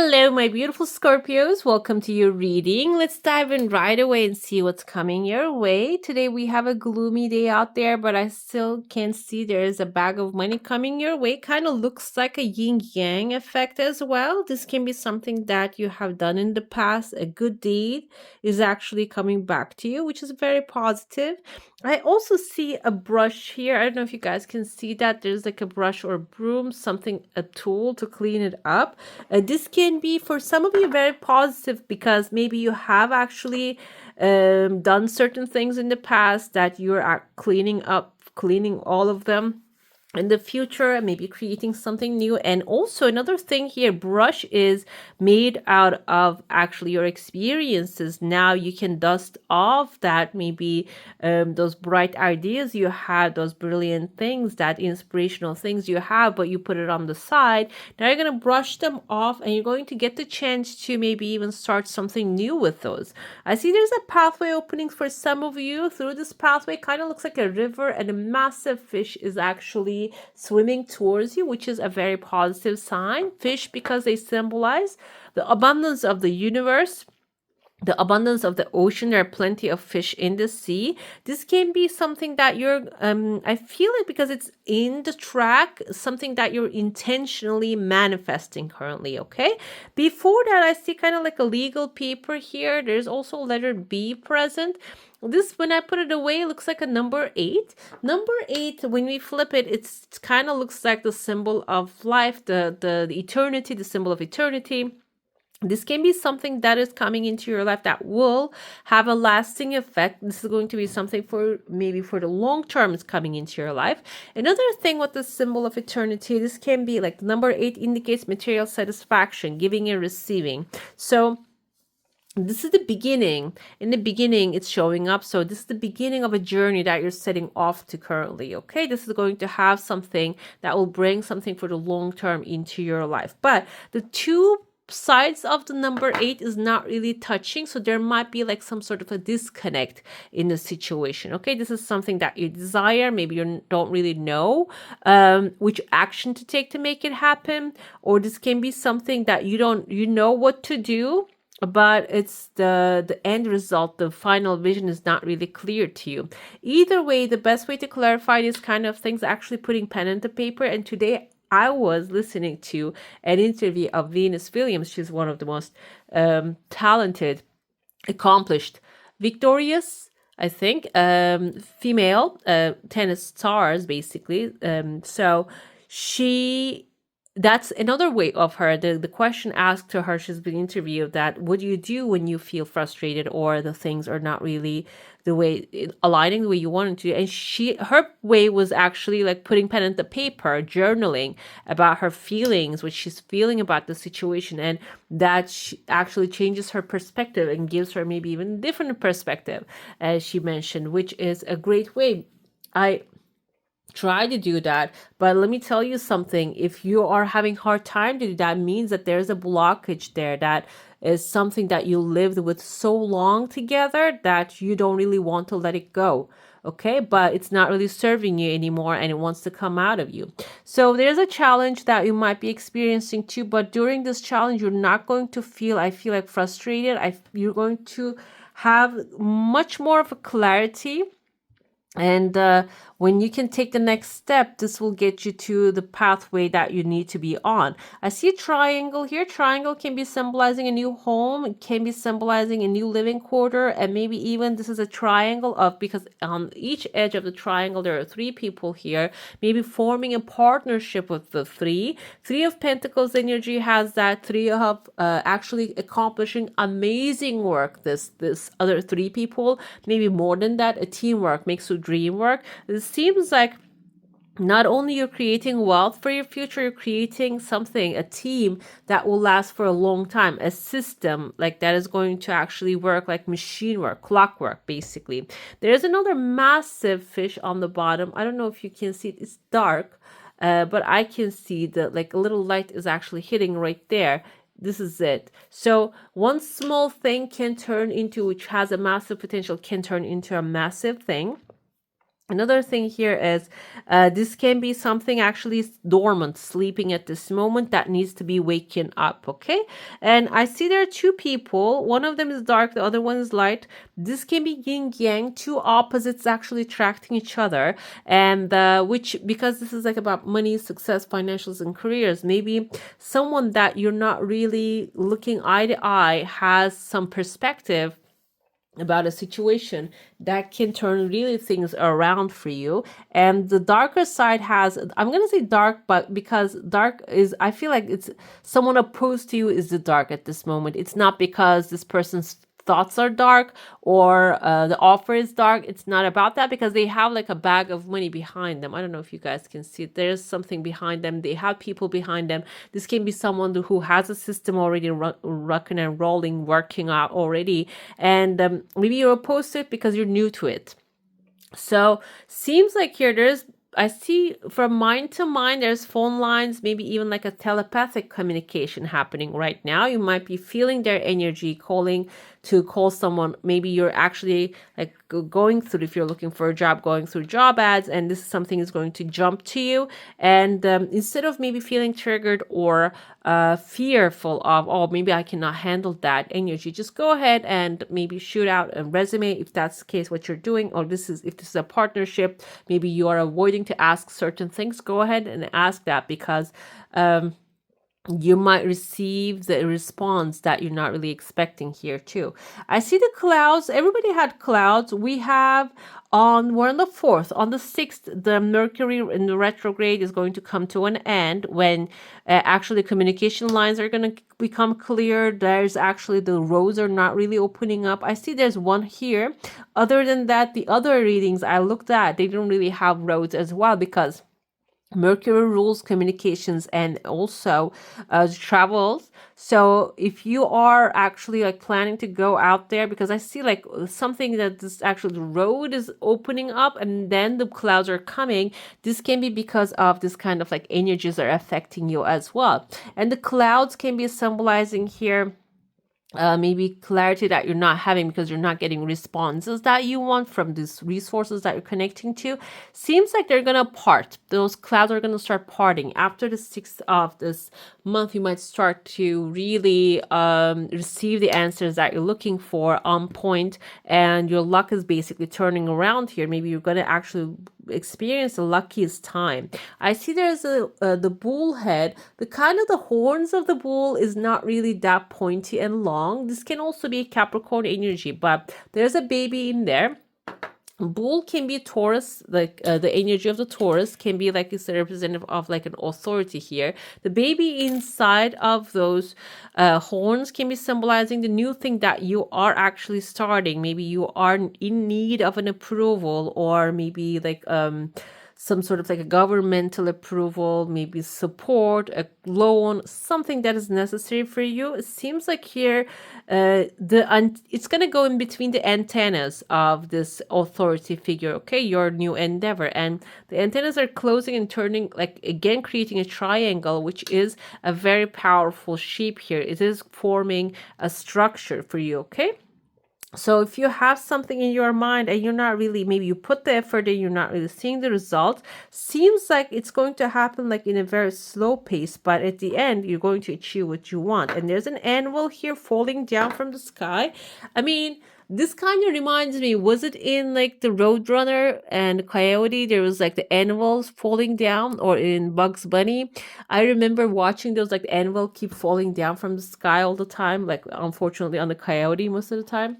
Hello, my beautiful Scorpios. Welcome to your reading. Let's dive in right away and see what's coming your way. Today we have a gloomy day out there, but I still can see there is a bag of money coming your way. Kind of looks like a yin-yang effect as well. This can be something that you have done in the past. A good deed is actually coming back to you, which is very positive. I also see a brush here. I don't know if you guys can see that. There's like a brush or broom, something, a tool to clean it up. This can be for some of you very positive because maybe you have actually done certain things in the past that you're cleaning up, cleaning all of them in the future, maybe creating something new. And also another thing here, brush is made out of actually your experiences. Now you can dust off that maybe those bright ideas you had, those brilliant things, that inspirational things you have, but you put it on the side. Now you're going to brush them off and you're going to get the chance to maybe even start something new with those. I see there's a pathway opening for some of you through this pathway. Kind of looks like a river, and a massive fish is actually swimming towards you, which is a very positive sign. Fish, because they symbolize the abundance of the universe, the abundance of the ocean. There are plenty of fish in the sea. This can be something that you're I feel it because it's in the track, something that you're intentionally manifesting currently. Okay, before that I see kind of like a legal paper here. There's also letter B present. This, when I put it away, looks like a number 8. Number 8, when we flip it, it kind of looks like the symbol of life, the eternity, the symbol of eternity. This can be something that is coming into your life that will have a lasting effect. This is going to be something for maybe for the long term is coming into your life. Another thing with the symbol of eternity, this can be like number 8 indicates material satisfaction, giving and receiving. So this is the beginning. In the beginning, it's showing up. So this is the beginning of a journey that you're setting off to currently. Okay, this is going to have something that will bring something for the long term into your life. But the two sides of the number 8 is not really touching, so there might be like some sort of a disconnect in the situation. Okay, this is something that you desire, maybe you don't really know which action to take to make it happen, or this can be something that you know what to do, but it's the end result, the final vision is not really clear to you. Either way, the best way to clarify these kind of things, actually putting pen and the paper. And today I was listening to an interview of Venus Williams. She's one of the most talented, accomplished, victorious, I think, female tennis stars, basically. So that's another way of her. The question asked to her, she's been interviewed, that what do you do when you feel frustrated or the things are not really the way aligning the way you wanted to? And her way was actually like putting pen and the paper, journaling about her feelings, what she's feeling about the situation, and that actually changes her perspective and gives her maybe even different perspective, as she mentioned, which is a great way. I try to do that, but let me tell you something. If you are having hard time to do that, means that there's a blockage there, that is something that you lived with so long together that you don't really want to let it go. Okay, but it's not really serving you anymore and it wants to come out of you. So there's a challenge that you might be experiencing too, but during this challenge you're not going to feel, I feel like, frustrated. You're going to have much more of a clarity. And when you can take the next step, this will get you to the pathway that you need to be on. I see a triangle here. Triangle can be symbolizing a new home. It can be symbolizing a new living quarter. And maybe even this is a triangle of, because on each edge of the triangle, there are 3 people here, maybe forming a partnership with the 3. 3 of Pentacles energy has that 3 of actually accomplishing amazing work. This other 3 people, maybe more than that, a teamwork makes a dream work. It seems like not only you're creating wealth for your future, you're creating something, a team that will last for a long time, a system like that is going to actually work like machine work, clockwork, basically. There's another massive fish on the bottom. I don't know if you can see it. It's dark, but I can see that like a little light is actually hitting right there. This is it. So one small thing can turn into, which has a massive potential, can turn into a massive thing. Another thing here is this can be something actually dormant, sleeping at this moment that needs to be waken up, okay? And I see there are two people. One of them is dark, the other one is light. This can be yin yang, two opposites actually attracting each other. And which, because this is like about money, success, financials, and careers, maybe someone that you're not really looking eye to eye has some perspective about a situation that can turn really things around for you. And the darker side has, I'm going to say dark, but because dark is, I feel like it's someone opposed to you is the dark at this moment. It's not because this person's thoughts are dark or the offer is dark. It's not about that, because they have like a bag of money behind them. I don't know if you guys can see it. There's something behind them. They have people behind them. This can be someone who has a system already rocking and rolling, working out already, and maybe you're opposed to it because you're new to it. So seems like here I see from mind to mind, there's phone lines, maybe even like a telepathic communication happening right now. You might be feeling their energy, calling to call someone. Maybe you're actually like going through, if you're looking for a job, going through job ads, and this is something is going to jump to you. And instead of maybe feeling triggered or fearful of, oh, maybe I cannot handle that energy, just go ahead and maybe shoot out a resume if that's the case what you're doing. Or if this is a partnership, maybe you are avoiding to ask certain things, go ahead and ask that, because you might receive the response that you're not really expecting here too. I see the clouds. Everybody had clouds. We're on the 4th. On the 6th, the Mercury in the retrograde is going to come to an end, when actually communication lines are going to become clear. There's actually, the roads are not really opening up. I see there's one here. Other than that, the other readings I looked at, they don't really have roads as well, because Mercury rules communications and also travels. So if you are actually like planning to go out there, because I see like something that this actually the road is opening up and then the clouds are coming, this can be because of this kind of like energies are affecting you as well. And the clouds can be symbolizing here maybe clarity that you're not having because you're not getting responses that you want from these resources that you're connecting to. Seems like they're gonna part. Those clouds are gonna start parting after the 6th of this month. You might start to really receive the answers that you're looking for on point, and your luck is basically turning around here. Maybe you're gonna actually experience the luckiest time. I see there's the bull head. The kind of the horns of the bull is not really that pointy and long. This can also be Capricorn energy, but there's a baby in there. Bull can be Taurus, like the energy of the Taurus can be like it's a representative of like an authority here. The baby inside of those horns can be symbolizing the new thing that you are actually starting. Maybe you are in need of an approval, or maybe like some sort of like a governmental approval, maybe support, a loan, something that is necessary for you. It seems like here it's going to go in between the antennas of this authority figure, okay, your new endeavor. And the antennas are closing and turning, like again creating a triangle, which is a very powerful shape here. It is forming a structure for you, okay? So if you have something in your mind and you're not really, maybe you put the effort in, you're not really seeing the result, seems like it's going to happen like in a very slow pace, but at the end, you're going to achieve what you want. And there's an anvil here falling down from the sky. I mean, this kind of reminds me, was it in like the Roadrunner and Coyote? There was like the anvils falling down, or in Bugs Bunny. I remember watching those like anvil keep falling down from the sky all the time, like unfortunately on the Coyote most of the time.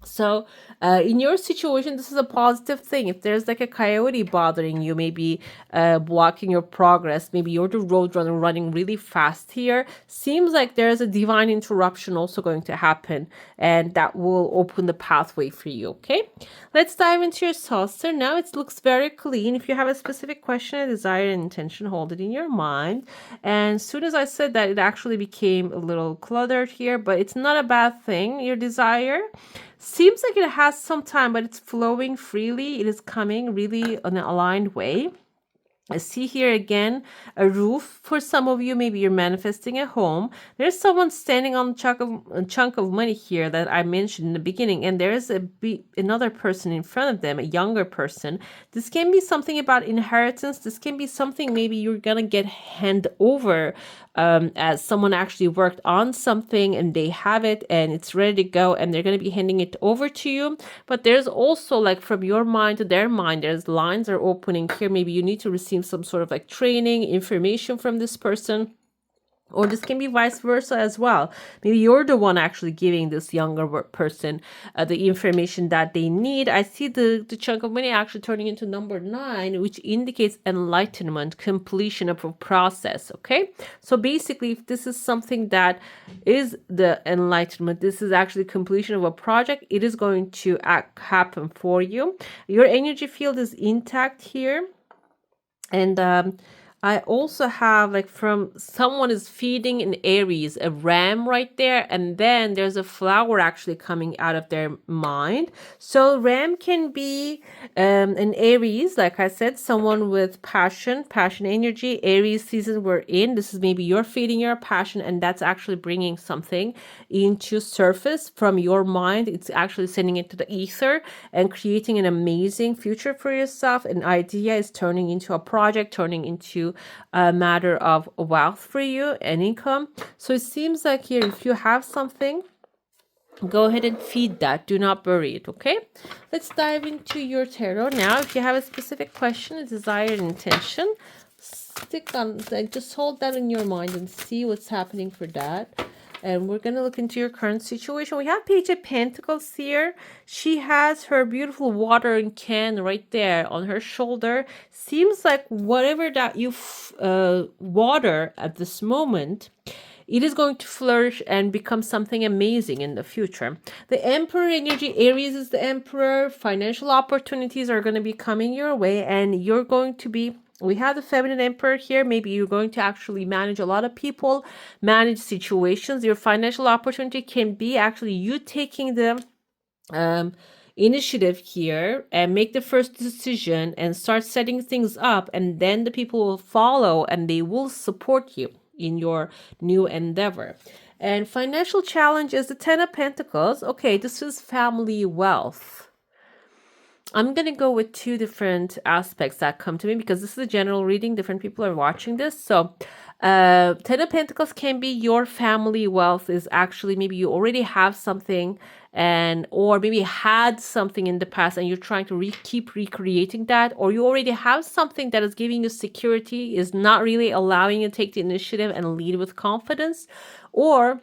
So in your situation, this is a positive thing. If there's like a coyote bothering you, maybe blocking your progress, maybe you're the roadrunner running really fast here, seems like there's a divine interruption also going to happen, and that will open the pathway for you, okay? Let's dive into your saucer now. It looks very clean. If you have a specific question, a desire, and intention, hold it in your mind. And as soon as I said that, it actually became a little cluttered here, but it's not a bad thing, your desire. Seems like it has some time, but it's flowing freely. It is coming really in an aligned way. I see here again a roof for some of you. Maybe you're manifesting a home. There's someone standing on a chunk of money here that I mentioned in the beginning, and there's another person in front of them, a younger person. This can be something about inheritance. This can be something maybe you're gonna get hand over as someone actually worked on something and they have it and it's ready to go and they're gonna be handing it over to you. But there's also like from your mind to their mind, there's lines are opening here. Maybe you need to receive some sort of like training, information from this person. Or this can be vice versa as well. Maybe you're the one actually giving this younger person the information that they need. I see the chunk of money actually turning into number 9, which indicates enlightenment, completion of a process. Okay. So basically, if this is something that is the enlightenment, this is actually completion of a project, it is going to happen for you. Your energy field is intact here. And I also have like from someone is feeding an Aries, a ram right there. And then there's a flower actually coming out of their mind. So ram can be an Aries, like I said, someone with passion energy. Aries season we're in. This is maybe you're feeding your passion and that's actually bringing something into surface from your mind. It's actually sending it to the ether and creating an amazing future for yourself. An idea is turning into a project, turning into a matter of wealth for you and income. So it seems like here, if you have something, go ahead and feed that. Do not bury it, okay? Let's dive into your tarot now. If you have a specific question, a desire, an intention, stick on, like, just hold that in your mind and see what's happening for that. And we're going to look into your current situation. We have Page of Pentacles here. She has her beautiful watering can right there on her shoulder. Seems like whatever that you water at this moment, it is going to flourish and become something amazing in the future. The Emperor energy, Aries is the Emperor. Financial opportunities are going to be coming your way and you're going to be, we have the feminine emperor here. Maybe you're going to actually manage a lot of people, manage situations. Your financial opportunity can be actually you taking the initiative here and make the first decision and start setting things up. And then the people will follow and they will support you in your new endeavor. And financial challenge is the 10 of Pentacles. Okay, this is family wealth. I'm going to go with 2 different aspects that come to me because this is a general reading. Different people are watching this. So 10 of Pentacles can be your family wealth is actually maybe you already have something and or maybe had something in the past and you're trying to keep recreating that, or you already have something that is giving you security, is not really allowing you to take the initiative and lead with confidence. Or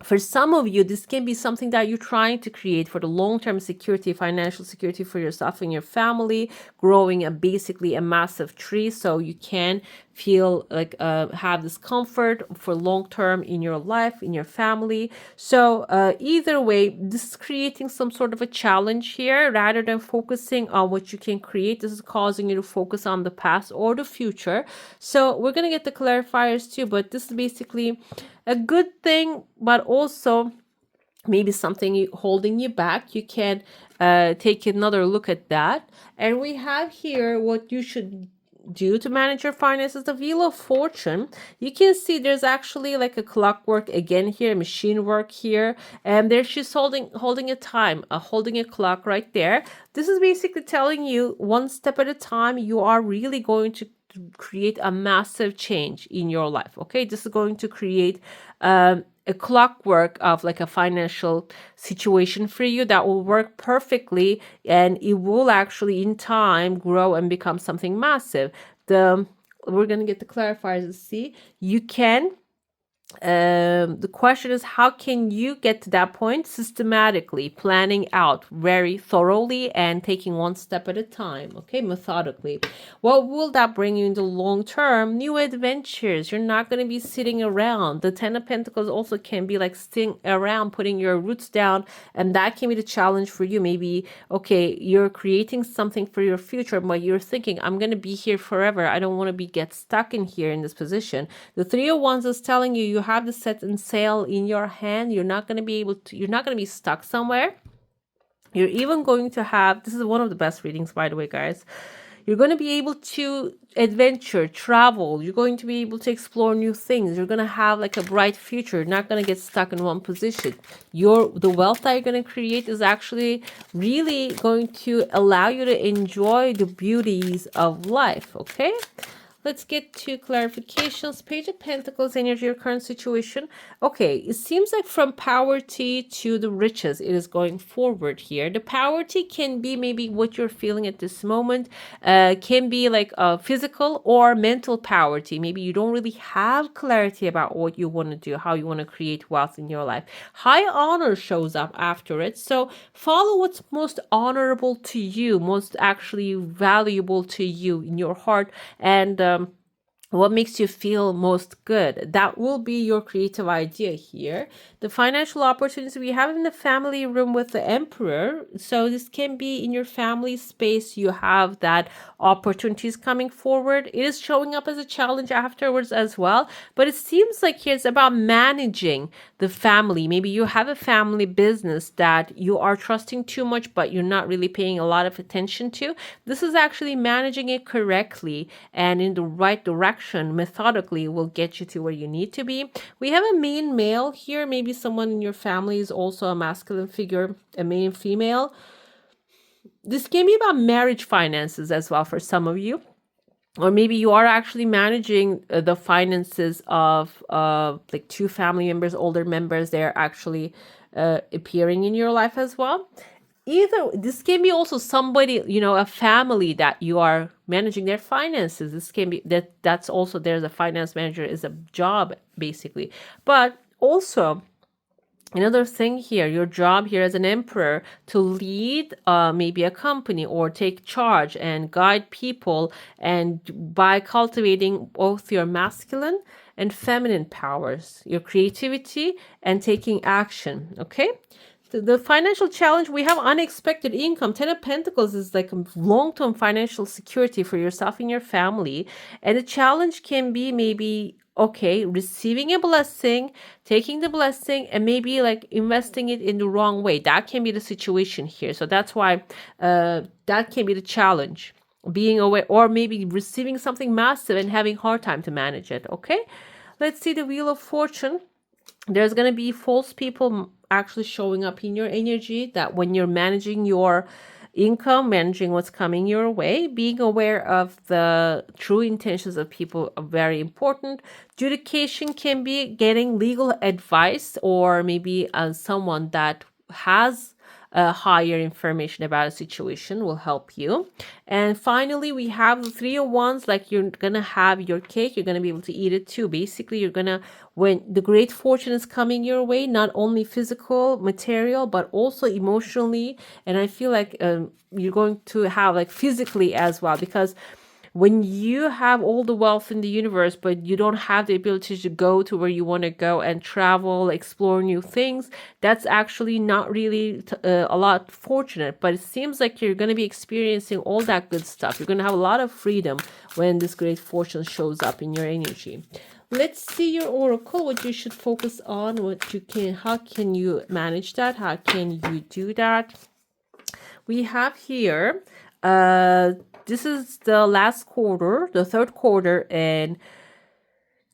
for some of you, this can be something that you're trying to create for the long-term security, financial security for yourself and your family, growing basically a massive tree so you can feel like have this comfort for long-term in your life, in your family. So either way, this is creating some sort of a challenge here rather than focusing on what you can create. This is causing you to focus on the past or the future. So we're going to get the clarifiers too, but this is basically a good thing, but also maybe something holding you back. You can take another look at that. And we have here what you should do to manage your finances, the Wheel of Fortune. You can see there's actually like a clockwork again here, machine work here, and there she's holding a time, holding a clock right there. This is basically telling you one step at a time, you are really going to create a massive change in your life. Okay, this is going to create a clockwork of like a financial situation for you that will work perfectly, and it will actually in time grow and become something massive. We're going to get the clarifiers to see you can. The question is, how can you get to that point? Systematically planning out very thoroughly and taking one step at a time, okay, methodically. What will that bring you in the long term? New adventures. You're not going to be sitting around. The 10 of Pentacles also can be like sitting around, putting your roots down, and that can be the challenge for you. Maybe, okay, you're creating something for your future, but you're thinking, I'm going to be here forever. I don't want to get stuck in here in this position. The 3 of Wands is telling you have the set and sail in your hand. You're not going to be stuck somewhere. You're even going to have, this is one of the best readings, by the way, guys. You're going to be able to adventure, travel. You're going to be able to explore new things. You're going to have like a bright future. You're not going to get stuck in one position. The wealth that you're going to create is actually really going to allow you to enjoy the beauties of life. Okay. Let's get to clarifications. Page of Pentacles, energy, your current situation. Okay, it seems like from poverty to the riches, it is going forward here. The poverty can be maybe what you're feeling at this moment, can be like physical or mental poverty. Maybe you don't really have clarity about what you want to do, how you want to create wealth in your life. High honor shows up after it. So follow what's most honorable to you, most actually valuable to you in your heart, and what makes you feel most good. That will be your creative idea here. The financial opportunities we have in the family room with the Emperor. So this can be in your family space. You have that opportunities coming forward. It is showing up as a challenge afterwards as well. But it seems like here it's about managing the family. Maybe you have a family business that you are trusting too much, but you're not really paying a lot of attention to. This is actually managing it correctly and in the right direction. Methodically will get you to where you need to be. We have a main male here. Maybe someone in your family is also a masculine figure, a main female. This can be about marriage finances as well for some of you. Or maybe you are actually managing the finances of like two family members, older members. They're actually appearing in your life as well. Either this can be also somebody, a family that you are managing their finances. This can be that's also, there's a finance manager, is a job basically. But also another thing here, your job here as an emperor, to lead maybe a company or take charge and guide people, and by cultivating both your masculine and feminine powers, your creativity and taking action. Okay. The financial challenge, we have unexpected income. 10 of Pentacles is like a long-term financial security for yourself and your family. And the challenge can be maybe, okay, receiving a blessing, taking the blessing, and maybe like investing it in the wrong way. That can be the situation here. So that's why that can be the challenge. Being aware, or maybe receiving something massive and having hard time to manage it. Okay, let's see the Wheel of Fortune. There's going to be false people actually showing up in your energy, that when you're managing your income, managing what's coming your way, being aware of the true intentions of people are very important. Judication can be getting legal advice, or maybe someone that has higher information about a situation will help you. And finally, we have the 3 of Wands, like you're gonna have your cake, you're gonna be able to eat it too. Basically, you're gonna, when the great fortune is coming your way, not only physical, material, but also emotionally. And I feel like you're going to have like physically as well, because when you have all the wealth in the universe, but you don't have the ability to go to where you want to go and travel, explore new things, that's actually not really a lot fortunate. But it seems like you're going to be experiencing all that good stuff. You're going to have a lot of freedom when this great fortune shows up in your energy. Let's see your oracle, what you should focus on, how can you manage that? How can you do that? We have here, this is the last quarter, the third quarter in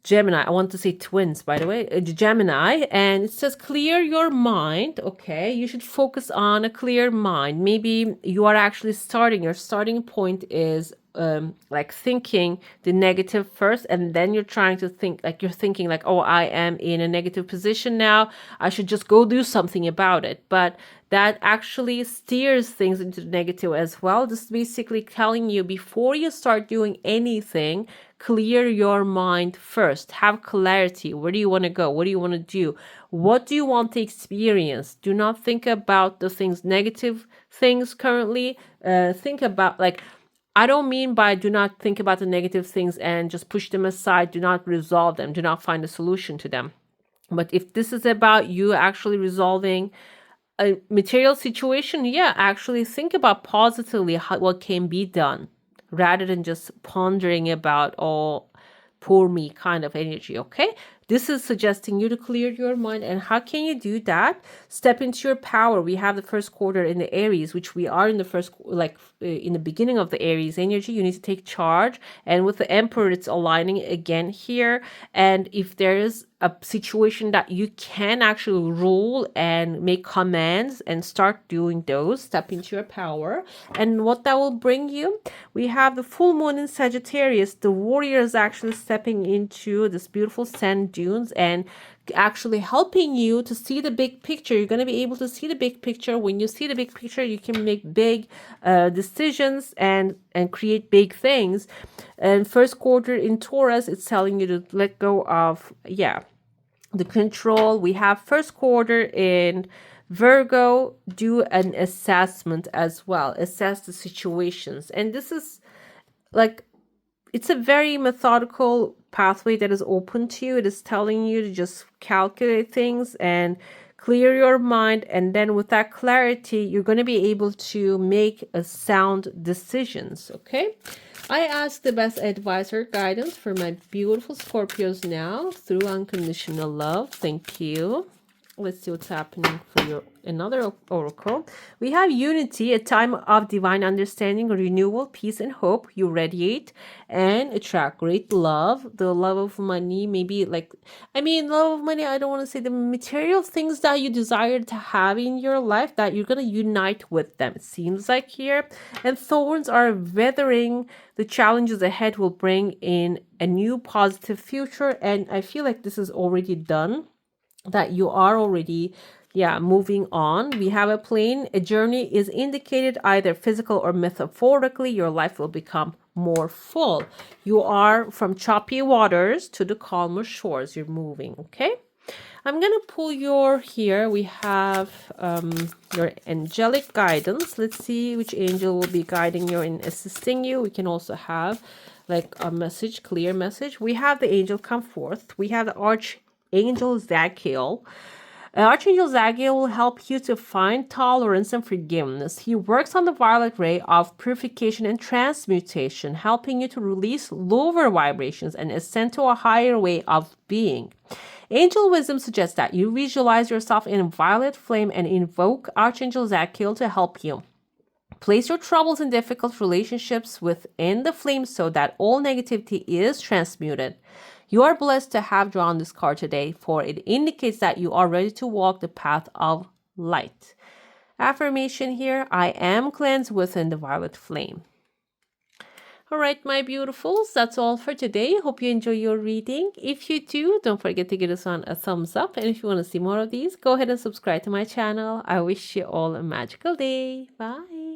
Gemini. I want to say twins, by the way, Gemini. And it says clear your mind. Okay, you should focus on a clear mind. Maybe you are actually your starting point is like thinking the negative first, and then you're trying to think, like you're thinking like, oh, I am in a negative position now, I should just go do something about it. But that actually steers things into the negative as well. This is basically telling you, before you start doing anything, clear your mind first. Have clarity. Where do you want to go? What do you want to do? What do you want to experience? Do not think about the things, negative things currently. Think about, like, I don't mean by do not think about the negative things and just push them aside. Do not resolve them. Do not find a solution to them. But if this is about you actually resolving a material situation, yeah, actually think about positively what can be done, rather than just pondering about, oh, poor me kind of energy. Okay, This is suggesting you to clear your mind. And how can you do that? Step into your power. We have the first quarter in the Aries, which we are in the first, in the beginning of the Aries energy. You need to take charge. And with the Emperor, it's aligning again here. And if there is a situation that you can actually rule and make commands and start doing those, step into your power. And what that will bring you, we have the full moon in Sagittarius. The warrior is actually stepping into this beautiful sand dunes and actually helping you to see the big picture. You're going to be able to see the big picture. When you see the big picture, you can make big decisions and create big things. And first quarter in Taurus, it's telling you to let go of, the control. We have first quarter in Virgo, do an assessment as well. Assess the situations. And this is like, it's a very methodical pathway that is open to you. It is telling you to just calculate things and clear your mind. And then with that clarity, you're going to be able to make a sound decisions. Okay. I ask the best advice or guidance for my beautiful Scorpios now through unconditional love. Thank you. Let's see what's happening for your another oracle. We have unity, a time of divine understanding, renewal, peace, and hope. You radiate and attract great love. The love of money, maybe love of money. I don't want to say the material things that you desire to have in your life that you're going to unite with them. It seems like here. And thorns are weathering the challenges ahead will bring in a new positive future. And I feel like this is already done, that you are already moving on. We have a plane. A journey is indicated either physical or metaphorically. Your life will become more full. You are from choppy waters to the calmer shores. You're moving. Okay, I'm gonna pull your here. We have your angelic guidance. Let's see which angel will be guiding you and assisting you. We can also have like a message, clear message. We have the angel come forth. We have the Archangel Zadkiel. Archangel Zadkiel will help you to find tolerance and forgiveness. He works on the violet ray of purification and transmutation, helping you to release lower vibrations and ascend to a higher way of being. Angel wisdom suggests that you visualize yourself in a violet flame and invoke Archangel Zadkiel to help you. Place your troubles and difficult relationships within the flame so that all negativity is transmuted. You are blessed to have drawn this card today, for it indicates that you are ready to walk the path of light. Affirmation here, I am cleansed within the violet flame. All right, my beautifuls, that's all for today. Hope you enjoy your reading. If you do, don't forget to give this one a thumbs up. And if you want to see more of these, go ahead and subscribe to my channel. I wish you all a magical day. Bye.